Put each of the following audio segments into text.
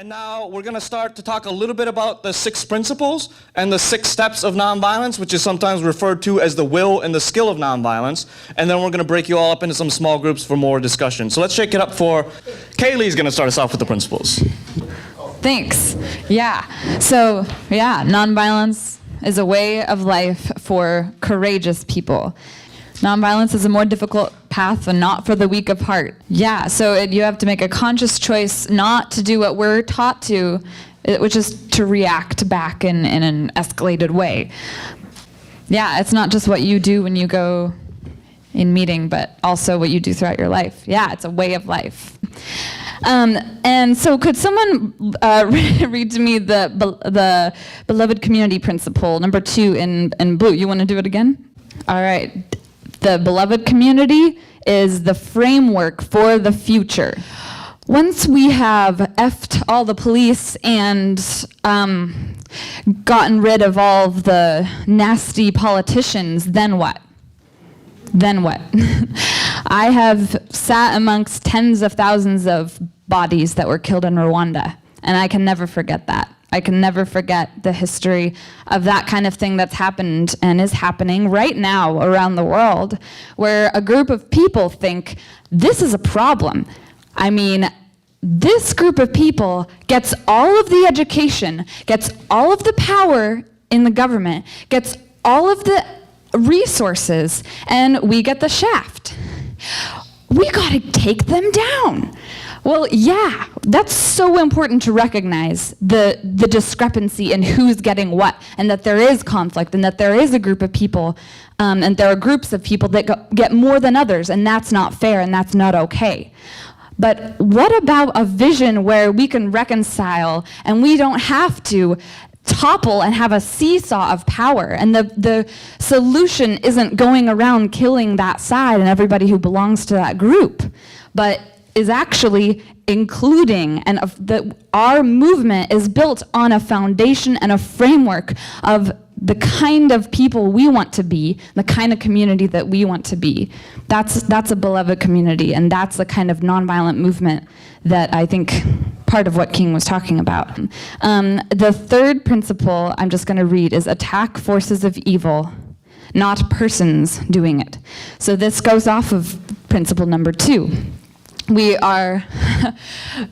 And now we're going to start to talk a little bit about the 6 principles and the 6 steps of nonviolence, which is sometimes referred to as the will and the skill of nonviolence. And then we're going to break you all up into some small groups for more discussion. So let's shake it up for Kaylee's going to start us off with the principles. Thanks. Yeah. So, nonviolence is a way of life for courageous people. Nonviolence is a more difficult path and not for the weak of heart. Yeah, so you have to make a conscious choice not to do what we're taught to, which is to react back in an escalated way. Yeah, it's not just what you do when you go in meeting, but also what you do throughout your life. Yeah, it's a way of life. And so could someone read to me the beloved community principle, number 2 in blue? You want to do it again? All right. The beloved community is the framework for the future. Once we have effed all the police and gotten rid of all of the nasty politicians, then what? Then what? I have sat amongst tens of thousands of bodies that were killed in Rwanda, and I can never forget that. I can never forget the history of that kind of thing that's happened and is happening right now around the world, where a group of people think this is a problem. I mean, this group of people gets all of the education, gets all of the power in the government, gets all of the resources, and we get the shaft. We gotta take them down. Well, yeah, that's so important to recognize the discrepancy in who's getting what, and that there is conflict, and that there is a group of people, and there are groups of people that get more than others, and that's not fair, and that's not okay. But what about a vision where we can reconcile, and we don't have to topple and have a seesaw of power, and the solution isn't going around killing that side and everybody who belongs to that group, but is actually including, and our movement is built on a foundation and a framework of the kind of people we want to be, the kind of community that we want to be. That's a beloved community, and that's the kind of nonviolent movement that I think part of what King was talking about. The 3rd principle I'm just going to read is attack forces of evil, not persons doing it. So this goes off of principle number 2. We are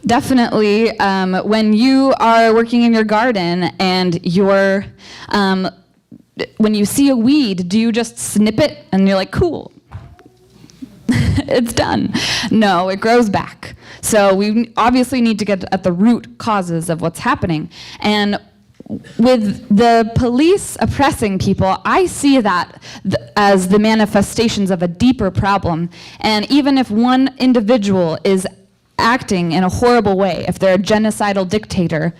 definitely, when you are working in your garden and you're, when you see a weed, do you just snip it and you're like, cool, it's done? No, it grows back. So we obviously need to get at the root causes of what's happening. And with the police oppressing people, I see that as the manifestations of a deeper problem. And even if one individual is acting in a horrible way, if they're a genocidal dictator,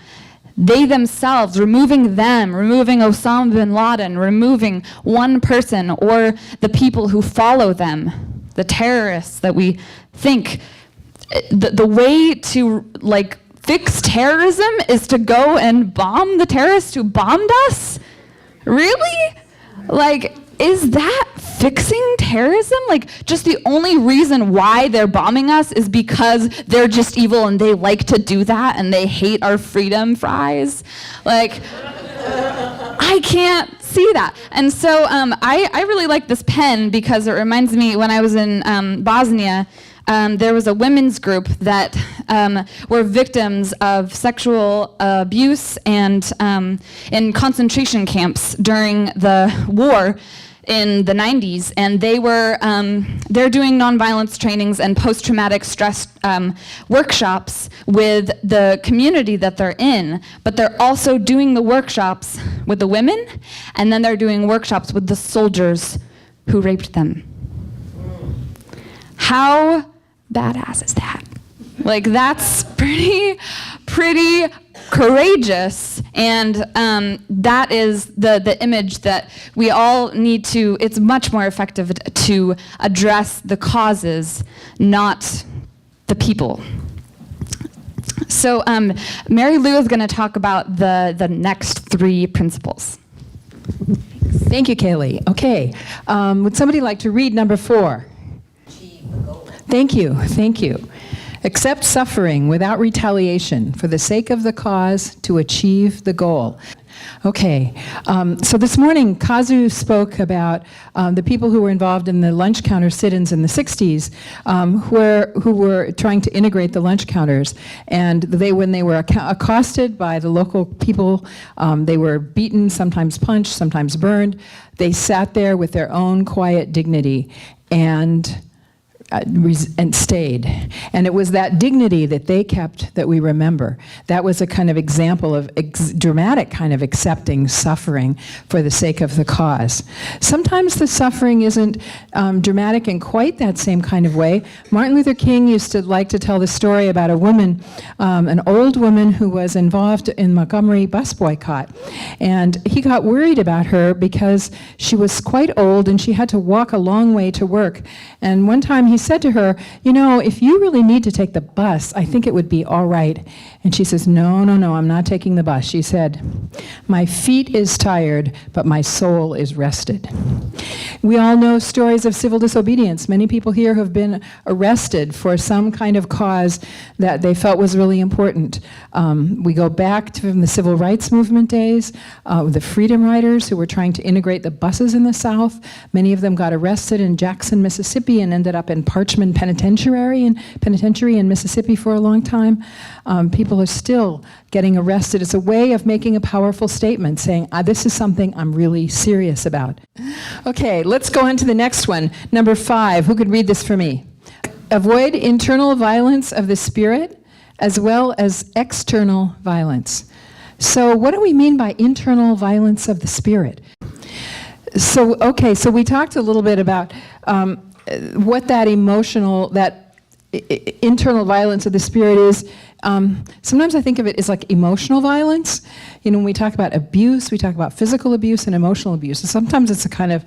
they themselves, removing Osama bin Laden, removing one person or the people who follow them, the terrorists that we think, the way to fix terrorism is to go and bomb the terrorists who bombed us? Really? Is that fixing terrorism? Just the only reason why they're bombing us is because they're just evil and they like to do that and they hate our freedom fries? I can't see that. And so I really like this pen because it reminds me when I was in Bosnia, there was a women's group that were victims of sexual abuse and in concentration camps during the war in the 90s, and they're doing nonviolence trainings and post-traumatic stress workshops with the community that they're in, but they're also doing the workshops with the women, and then they're doing workshops with the soldiers who raped them. How badass is that? That's pretty courageous, and that is the image that we all need to, it's much more effective to address the causes, not the people. So Mary Lou is going to talk about the next 3 principles. Thank you, Kaylee. Okay, would somebody like to read number 4? Thank you, thank you. Accept suffering without retaliation for the sake of the cause to achieve the goal. Okay, so this morning Kazu spoke about the people who were involved in the lunch counter sit-ins in the 60s who were trying to integrate the lunch counters. And when they were accosted by the local people, they were beaten, sometimes punched, sometimes burned. They sat there with their own quiet dignity and stayed. And it was that dignity that they kept that we remember. That was a kind of example of dramatic kind of accepting suffering for the sake of the cause. Sometimes the suffering isn't dramatic in quite that same kind of way. Martin Luther King used to like to tell the story about a woman, an old woman who was involved in Montgomery bus boycott. And he got worried about her because she was quite old and she had to walk a long way to work. And one time he said to her, you know, if you really need to take the bus, I think it would be all right. And she says, no, I'm not taking the bus. She said, my feet is tired, but my soul is rested. We all know stories of civil disobedience. Many people here have been arrested for some kind of cause that they felt was really important. We go back to the civil rights movement days, the Freedom Riders who were trying to integrate the buses in the South. Many of them got arrested in Jackson, Mississippi, and ended up in Parchman Penitentiary in Mississippi for a long time. People are still getting arrested. It's a way of making a powerful statement, saying, this is something I'm really serious about. Okay, let's go on to the next one. Number 5. Who could read this for me? Avoid internal violence of the spirit as well as external violence. So what do we mean by internal violence of the spirit? So we talked a little bit about what that internal violence of the spirit is. Sometimes I think of it as like emotional violence. You know, when we talk about abuse, we talk about physical abuse and emotional abuse. And sometimes it's a kind of,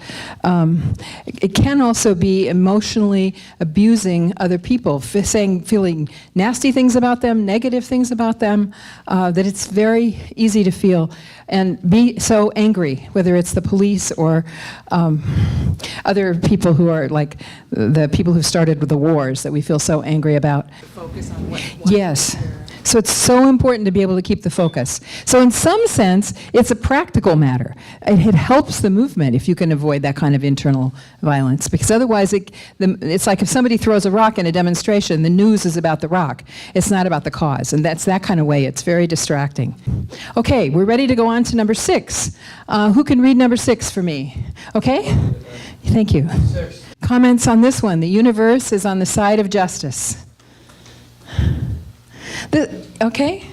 it can also be emotionally abusing other people, feeling nasty things about them, negative things about them, that it's very easy to feel and be so angry, whether it's the police or other people who are like the people who started with the wars that we feel so angry about. Focus on what yes. So it's so important to be able to keep the focus. So in some sense, it's a practical matter. It helps the movement if you can avoid that kind of internal violence, because otherwise it's like if somebody throws a rock in a demonstration, the news is about the rock. It's not about the cause, and that's that kind of way. It's very distracting. Okay, we're ready to go on to number 6. Who can read number 6 for me? Okay? Thank you. 6. Comments on this one. The universe is on the side of justice. Okay?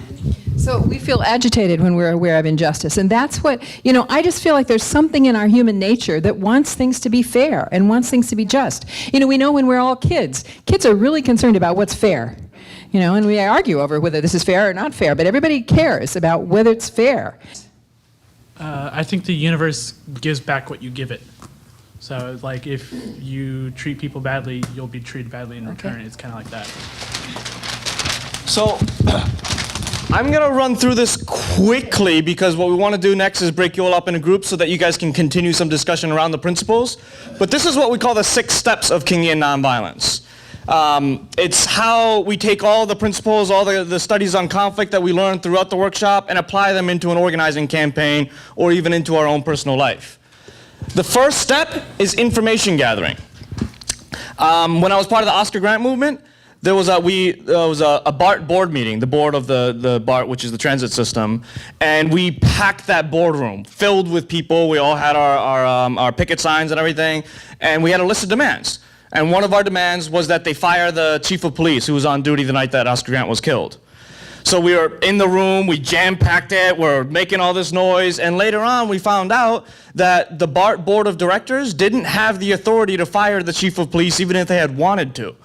So we feel agitated when we're aware of injustice. And that's what, I just feel like there's something in our human nature that wants things to be fair and wants things to be just. We know when we're all kids are really concerned about what's fair. And we argue over whether this is fair or not fair, but everybody cares about whether it's fair. I think the universe gives back what you give it. So, like, if you treat people badly, you'll be treated badly in return. Okay. It's kind of like that. So, I'm going to run through this quickly because what we want to do next is break you all up into groups so that you guys can continue some discussion around the principles. But this is what we call the 6 steps of Kingian nonviolence. It's how we take all the principles, all the studies on conflict that we learned throughout the workshop and apply them into an organizing campaign or even into our own personal life. The first step is information gathering. When I was part of the Oscar Grant movement, there was a BART board meeting, the board of the BART, which is the transit system, and we packed that boardroom, filled with people. We all had our picket signs and everything, and we had a list of demands. And one of our demands was that they fire the chief of police who was on duty the night that Oscar Grant was killed. So we were in the room, we jam-packed it, we're making all this noise, and later on we found out that the BART board of directors didn't have the authority to fire the chief of police even if they had wanted to.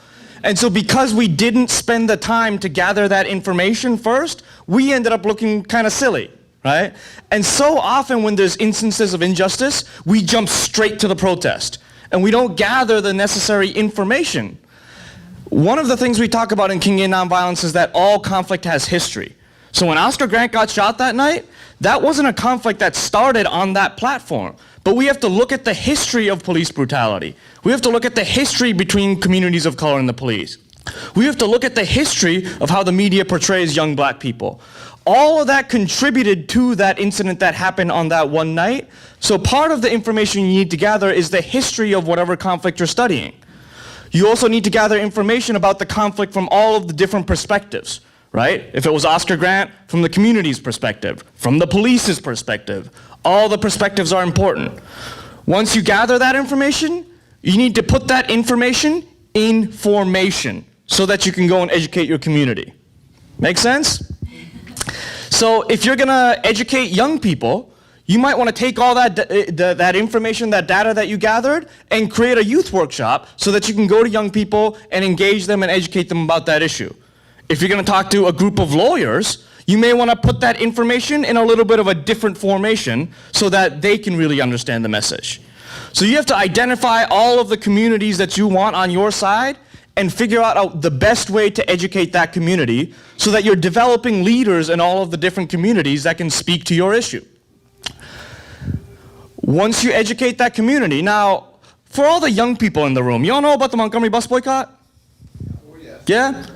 And so because we didn't spend the time to gather that information first, we ended up looking kind of silly, right? And so often when there's instances of injustice, we jump straight to the protest, and we don't gather the necessary information. One of the things we talk about in Kingian nonviolence is that all conflict has history. So when Oscar Grant got shot that night, that wasn't a conflict that started on that platform. But we have to look at the history of police brutality. We have to look at the history between communities of color and the police. We have to look at the history of how the media portrays young black people. All of that contributed to that incident that happened on that one night. So part of the information you need to gather is the history of whatever conflict you're studying. You also need to gather information about the conflict from all of the different perspectives, right? If it was Oscar Grant, from the community's perspective, from the police's perspective. All the perspectives are important. Once you gather that information, you need to put that information in formation so that you can go and educate your community. Make sense? So if you're gonna educate young people, you might want to take all that information, that data that you gathered, and create a youth workshop so that you can go to young people and engage them and educate them about that issue. If you're going to talk to a group of lawyers, you may want to put that information in a little bit of a different formation so that they can really understand the message. So you have to identify all of the communities that you want on your side and figure out the best way to educate that community so that you're developing leaders in all of the different communities that can speak to your issue. Once you educate that community, now, for all the young people in the room, you all know about the Montgomery bus boycott? Oh, yes. Yeah?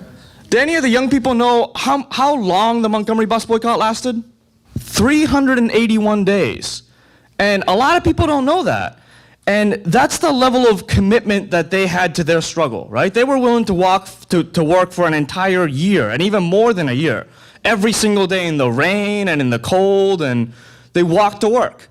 Do any of the young people know how long the Montgomery bus boycott lasted? 381 days. And a lot of people don't know that. And that's the level of commitment that they had to their struggle, right? They were willing to work for an entire year, and even more than a year. Every single day in the rain and in the cold, and they walked to work.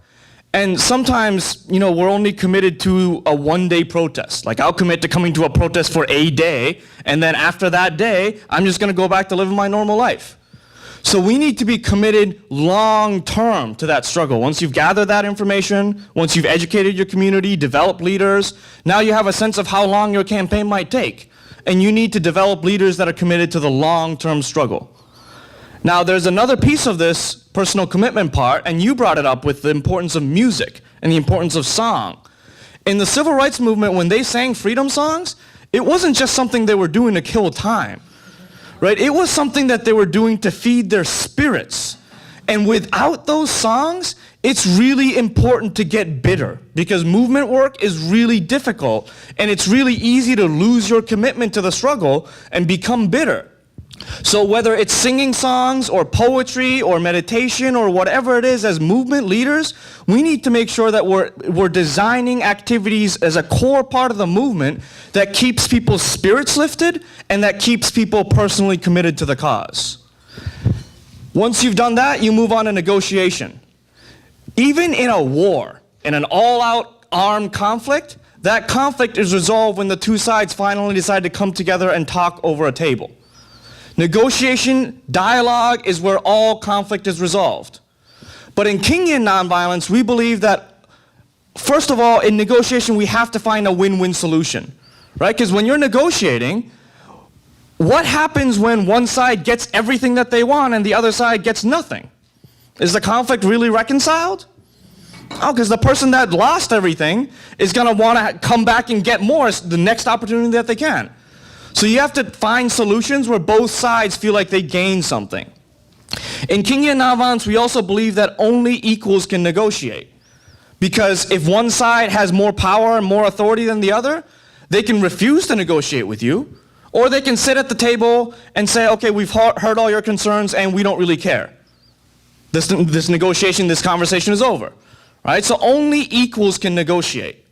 And sometimes, you know, we're only committed to a one-day protest. Like, I'll commit to coming to a protest for a day, and then after that day, I'm just going to go back to living my normal life. So we need to be committed long-term to that struggle. Once you've gathered that information, once you've educated your community, developed leaders, now you have a sense of how long your campaign might take. And you need to develop leaders that are committed to the long-term struggle. Now, there's another piece of this personal commitment part, and you brought it up with the importance of music and the importance of song. In the civil rights movement, when they sang freedom songs, it wasn't just something they were doing to kill time, right? It was something that they were doing to feed their spirits. And without those songs, it's really important to get bitter, because movement work is really difficult, and it's really easy to lose your commitment to the struggle and become bitter. So whether it's singing songs or poetry or meditation or whatever it is, as movement leaders, we need to make sure that we're designing activities as a core part of the movement that keeps people's spirits lifted and that keeps people personally committed to the cause. Once you've done that, you move on to negotiation. Even in a war, in an all-out armed conflict, that conflict is resolved when the two sides finally decide to come together and talk over a table. Negotiation, dialogue is where all conflict is resolved. But in Kingian nonviolence, we believe that, first of all, in negotiation, we have to find a win-win solution, right? Because when you're negotiating, what happens when one side gets everything that they want and the other side gets nothing? Is the conflict really reconciled? Oh, because the person that lost everything is going to want to come back and get more the next opportunity that they can. So you have to find solutions where both sides feel like they gain something. In Kingian nonviolence, we also believe that only equals can negotiate. Because if one side has more power and more authority than the other, they can refuse to negotiate with you, or they can sit at the table and say, okay, we've heard all your concerns and we don't really care. This negotiation, this conversation is over. Right? So only equals can negotiate.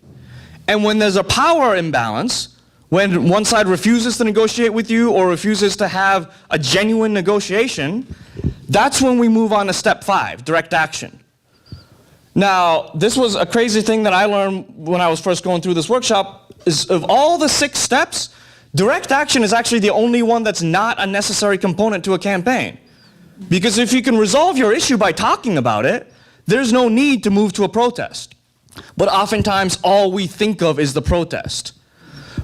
And when there's a power imbalance, when one side refuses to negotiate with you or refuses to have a genuine negotiation, that's when we move on to step 5, direct action. Now, this was a crazy thing that I learned when I was first going through this workshop, is of all the 6 steps, direct action is actually the only one that's not a necessary component to a campaign. Because if you can resolve your issue by talking about it, there's no need to move to a protest. But oftentimes, all we think of is the protest.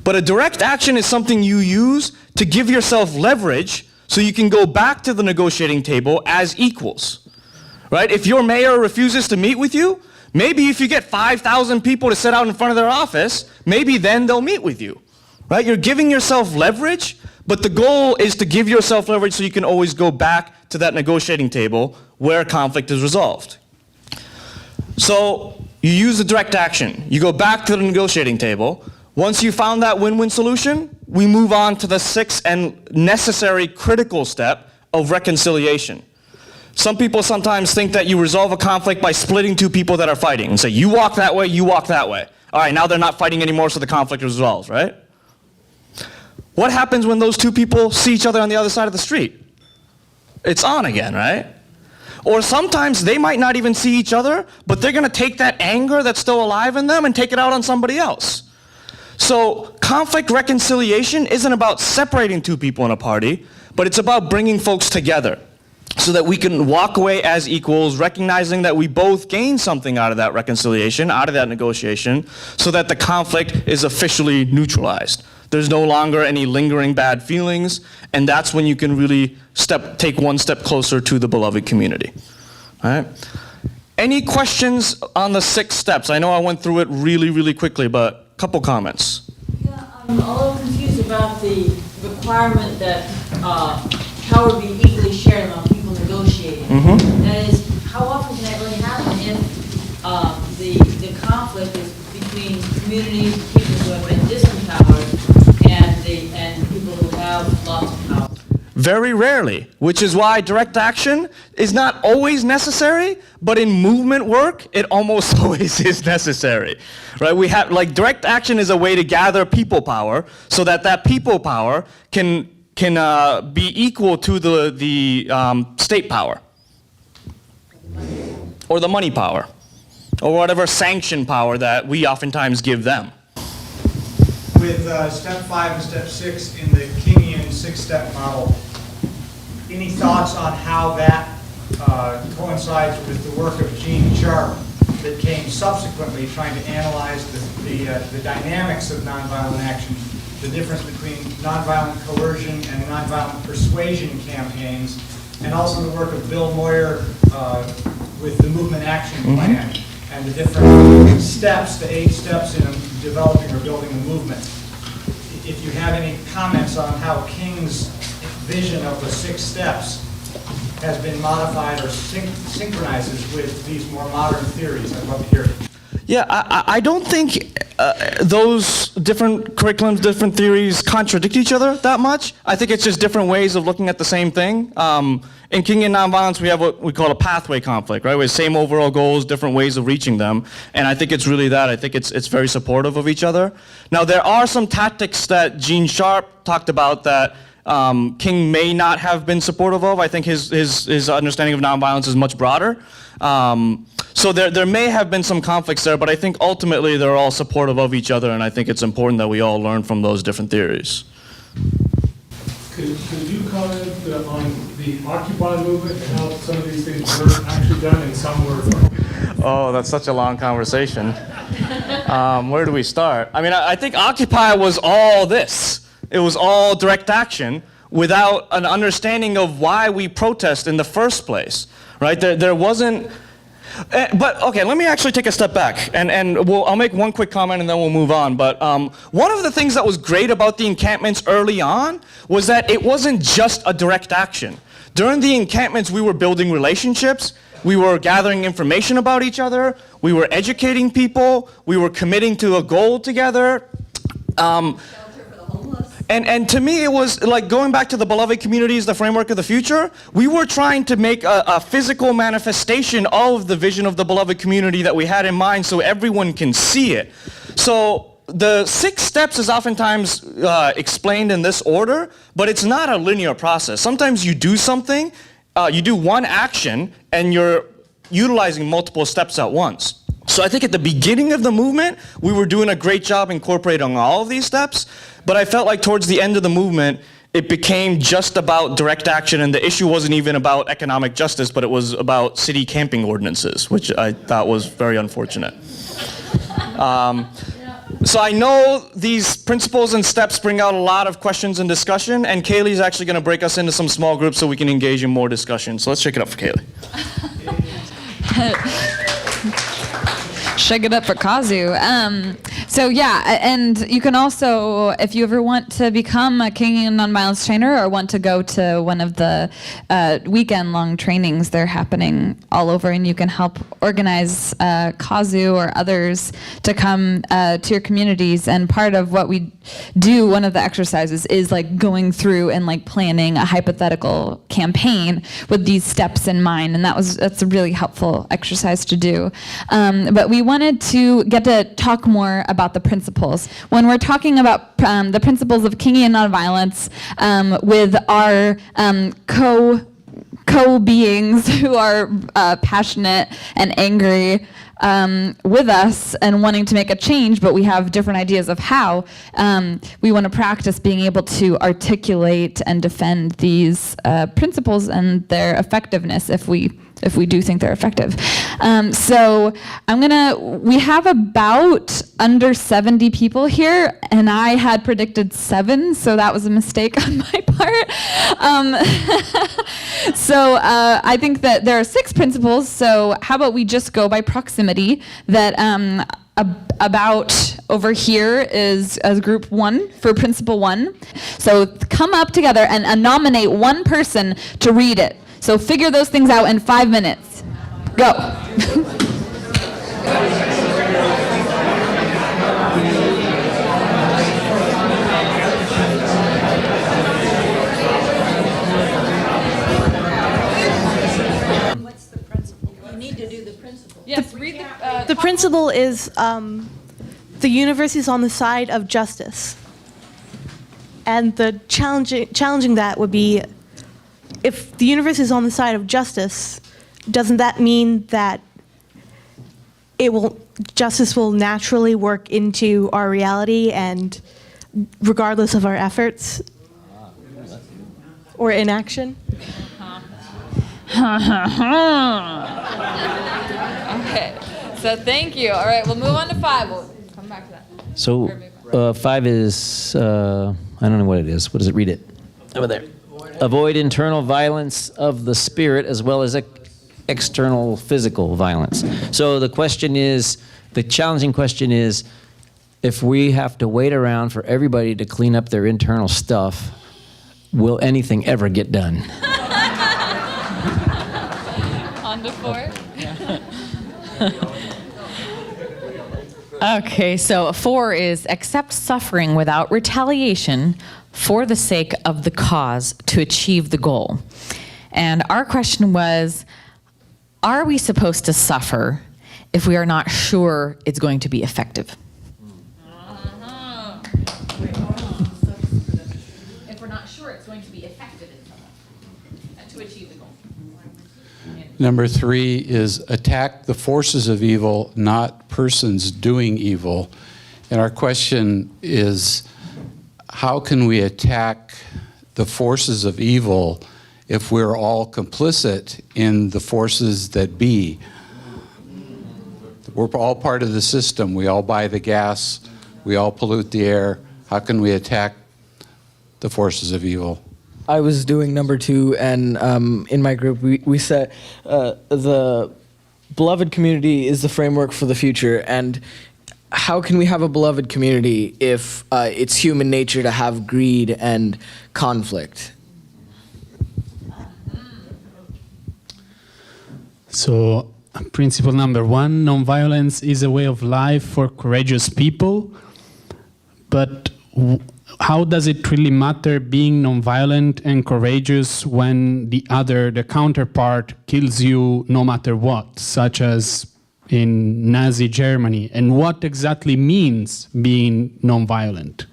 But a direct action is something you use to give yourself leverage so you can go back to the negotiating table as equals. Right? If your mayor refuses to meet with you, maybe if you get 5,000 people to sit out in front of their office, maybe then they'll meet with you. Right? You're giving yourself leverage, but the goal is to give yourself leverage so you can always go back to that negotiating table where conflict is resolved. So you use the direct action. You go back to the negotiating table. Once you found that win-win solution, we move on to the sixth and necessary critical step of reconciliation. Some people sometimes think that you resolve a conflict by splitting two people that are fighting and say, you walk that way, you walk that way. All right, now they're not fighting anymore, so the conflict resolves, right? What happens when those two people see each other on the other side of the street? It's on again, right? Or sometimes they might not even see each other, but they're going to take that anger that's still alive in them and take it out on somebody else. So conflict reconciliation isn't about separating two people in a party, but it's about bringing folks together so that we can walk away as equals, recognizing that we both gain something out of that reconciliation, out of that negotiation, so that the conflict is officially neutralized. There's no longer any lingering bad feelings, and that's when you can really take one step closer to the beloved community. All right? Any questions on the 6 steps? I know I went through it really, really quickly, but a couple comments. Yeah, I'm a little confused about the requirement that power be equally shared among people negotiating. That is, how often can that really happen if the conflict is between communities, people who have been disempowered, and people who have lots of power? Very rarely, which is why direct action is not always necessary, but in movement work, it almost always is necessary, right? We have, like, direct action is a way to gather people power so that that people power can be equal to the state power, or the money power, or whatever sanction power that we oftentimes give them. With step 5 and step 6 in the Kingian 6-step model, any thoughts on how that coincides with the work of Gene Sharp that came subsequently, trying to analyze the dynamics of nonviolent action, the difference between nonviolent coercion and nonviolent persuasion campaigns, and also the work of Bill Moyer with the movement action plan, and the different steps, the 8 steps in developing or building a movement. If you have any comments on how King's vision of the 6 steps has been modified or synchronizes with these more modern theories, I'd love to hear it. Yeah, I don't think those different curriculums, different theories contradict each other that much. I think it's just different ways of looking at the same thing. In Kingian nonviolence, we have what we call a pathway conflict, right? With same overall goals, different ways of reaching them. And I think it's really that. I think it's very supportive of each other. Now, there are some tactics that Gene Sharp talked about that King may not have been supportive of. I think his understanding of nonviolence is much broader. So there may have been some conflicts there, but I think ultimately they're all supportive of each other, and I think it's important that we all learn from those different theories. Could you comment on the Occupy movement and how some of these things were actually done and some were? Oh, that's such a long conversation. Where do we start? I mean, I think Occupy was all this. It was all direct action without an understanding of why we protest in the first place, right? There wasn't... But okay, let me actually take a step back, and I'll make one quick comment and then we'll move on. But one of the things that was great about the encampments early on was that it wasn't just a direct action. During the encampments, we were building relationships, we were gathering information about each other, we were educating people, we were committing to a goal together. And to me, it was like going back to the beloved communities, the framework of the future. We were trying to make a physical manifestation of the vision of the beloved community that we had in mind so everyone can see it. So the 6 steps is oftentimes explained in this order, but it's not a linear process. Sometimes you do something, you do one action, and you're utilizing multiple steps at once. So I think at the beginning of the movement, we were doing a great job incorporating all of these steps, but I felt like towards the end of the movement, it became just about direct action, and the issue wasn't even about economic justice, but it was about city camping ordinances, which I thought was very unfortunate. So I know these principles and steps bring out a lot of questions and discussion, and Kaylee's actually going to break us into some small groups so we can engage in more discussion. So let's shake it up for Kaylee. Shake it up for Kazu. So yeah, and you can also, if you ever want to become a Kingian nonviolence trainer or want to go to one of the weekend-long trainings, they're happening all over, and you can help organize Kazu or others to come to your communities. And part of what we do, one of the exercises, is like going through and like planning a hypothetical campaign with these steps in mind, and that's a really helpful exercise to do. But we wanted to get to talk more about the principles. When we're talking about the principles of Kingian nonviolence with our co-beings who are passionate and angry with us and wanting to make a change, but we have different ideas of how, we want to practice being able to articulate and defend these principles and their effectiveness if we do think they're effective. So we have about under 70 people here, and I had predicted 7, so that was a mistake on my part. So I think that there are 6 principles, so how about we just go by proximity, that about over here is group 1 for principle 1. So come up together and nominate one person to read it. So figure those things out in 5 minutes. Go. What's the principle? You need to do the principle. Yes, read The principle is the universe is on the side of justice. And the challenging that would be, if the universe is on the side of justice, doesn't that mean that justice will naturally work into our reality, and regardless of our efforts or inaction? Okay, so thank you. All right, we'll move on to 5. We'll come back to that. So 5 is, I don't know what it is. What does it? Read it. Over there. Avoid internal violence of the spirit as well as external physical violence. So the challenging question is, if we have to wait around for everybody to clean up their internal stuff, will anything ever get done? On to 4. Okay, so 4 is accept suffering without retaliation for the sake of the cause to achieve the goal. And our question was, are we supposed to suffer if we are not sure it's going to be effective? If we're not sure it's going to be effective in some way and to achieve the goal. Number 3 is attack the forces of evil, not persons doing evil. And our question is, how can we attack the forces of evil if we're all complicit in the forces that be? We're all part of the system. We all buy the gas. We all pollute the air. How can we attack the forces of evil? I was doing number 2, and in my group we said the beloved community is the framework for the future. And how can we have a beloved community if it's human nature to have greed and conflict? So, principle number 1, nonviolence is a way of life for courageous people. But how does it really matter being nonviolent and courageous when the counterpart kills you no matter what, such as in Nazi Germany? And what exactly means being nonviolent?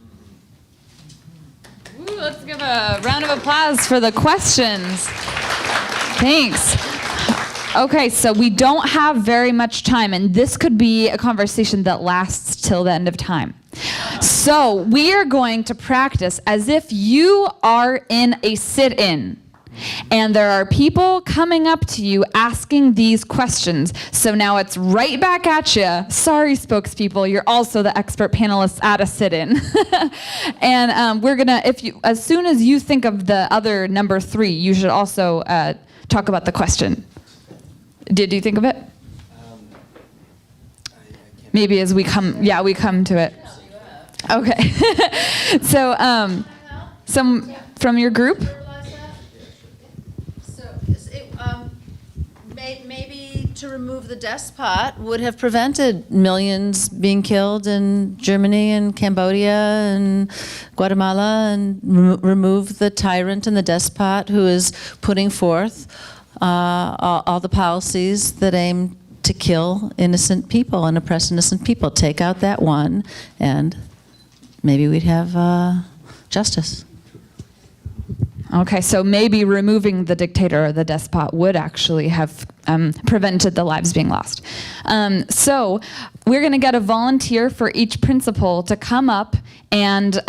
Ooh, let's give a round of applause for the questions. Thanks. Okay, so we don't have very much time, and this could be a conversation that lasts till the end of time. So we are going to practice as if you are in a sit-in. And there are people coming up to you asking these questions. So now it's right back at you. Sorry, spokespeople, you're also the expert panelists at a sit-in. And we're gonna, as soon as you think of the other number 3, you should also talk about the question. Did you think of it? I maybe as we come to it. Okay. So, some from your group? Maybe to remove the despot would have prevented millions being killed in Germany and Cambodia and Guatemala, and remove the tyrant and the despot who is putting forth all the policies that aim to kill innocent people and oppress innocent people. Take out that one, and maybe we'd have justice. Okay, so maybe removing the dictator or the despot would actually have prevented the lives being lost. So we're going to get a volunteer for each principal to come up and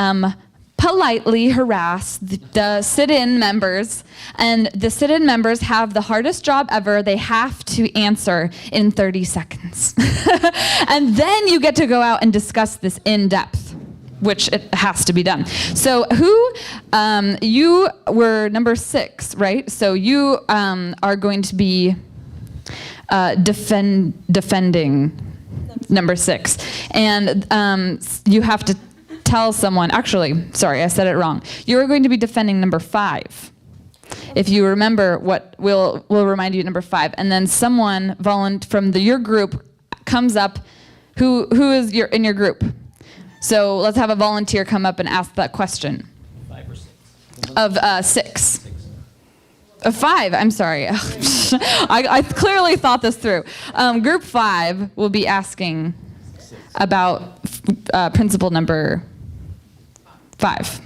politely harass the sit-in members. And the sit-in members have the hardest job ever. They have to answer in 30 seconds. And then you get to go out and discuss this in depth, which it has to be done. So you were number 6, right? So you are going to be defending number 6. And you have to tell someone, actually, sorry, I said it wrong. You're going to be defending number 5. If you remember what we'll remind you number 5. And then someone from your group comes up, who is in your group? So let's have a volunteer come up and ask that question. 5 or 6? Of 6. Of 5, I'm sorry. I clearly thought this through. Group 5 will be asking about principle number 5.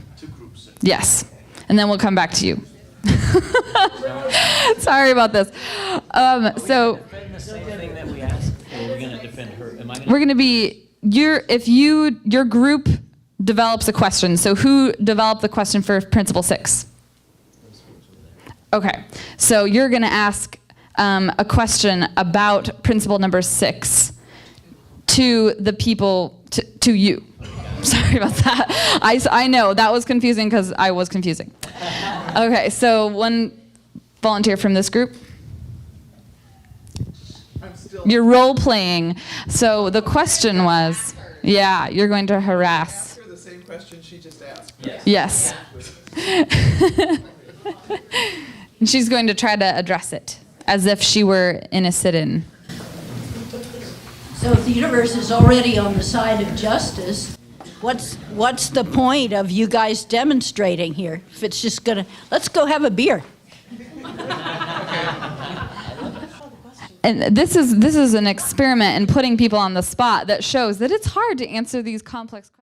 Yes. And then we'll come back to you. Sorry about this. So Defend the same thing that we asked, or are we going to defend her? we're going to be... your group develops a question, so who developed the question for principle 6? Okay, so you're going to ask a question about principle number 6 to the people, to you. Sorry about that. I know, that was confusing because I was confusing. Okay, so one volunteer from this group. You're role playing. So the question was, yeah, you're going to harass. Ask her the same question she just asked. Yes. And she's going to try to address it as if she were in a sit-in. So if the universe is already on the side of justice, what's the point of you guys demonstrating here? If it's just let's go have a beer. And this is an experiment in putting people on the spot that shows that it's hard to answer these complex questions.